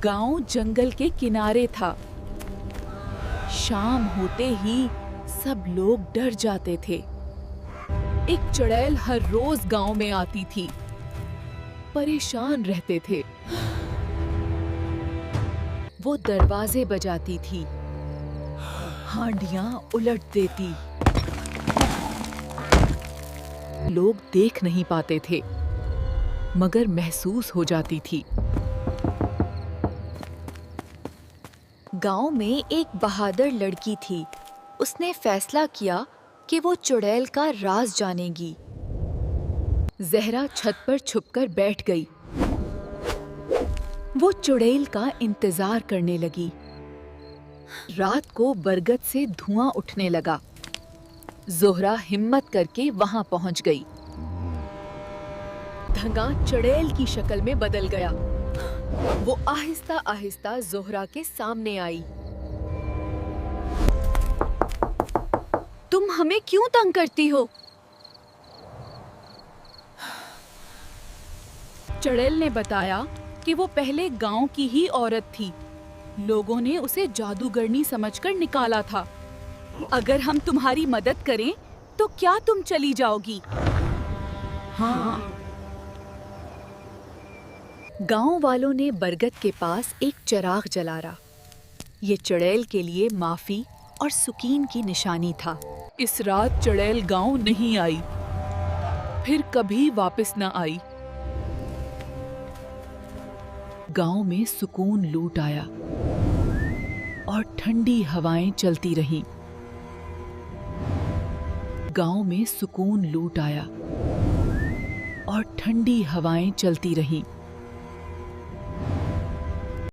गांव जंगल के किनारे था। शाम होते ही सब लोग डर जाते थे। एक चुड़ैल हर रोज गांव में आती थी, परेशान रहते थे। वो दरवाजे बजाती थी, हांडियां उलट देती। लोग देख नहीं पाते थे, मगर महसूस हो जाती थी। गांव में एक बहादुर लड़की थी। उसने फैसला किया कि वो चुड़ैल का राज जानेगी। ज़हरा छत पर छुपकर बैठ गई। वो चुड़ैल का इंतजार करने लगी। रात को बरगद से धुआं उठने लगा। ज़ोहरा हिम्मत करके वहां पहुंच गई। धंगा चुड़ैल की शक्ल में बदल गया। वो आहिस्ता आहिस्ता ज़ोहरा के सामने आई। तुम हमें क्यों तंग करती हो? चुड़ैल ने बताया कि वो पहले गांव की ही औरत थी। लोगों ने उसे जादूगरनी समझकर निकाला था। अगर हम तुम्हारी मदद करें तो क्या तुम चली जाओगी? हाँ। गांव वालों ने बरगद के पास एक चिराग जलाया। ये चुड़ैल के लिए माफी और सुकीन की निशानी था। इस रात चुड़ैल गांव नहीं आई, फिर कभी वापस न आई। गांव में सुकून लूट आया और ठंडी हवाएं चलती रहीं। गांव में सुकून लूट आया और ठंडी हवाएं चलती रहीं।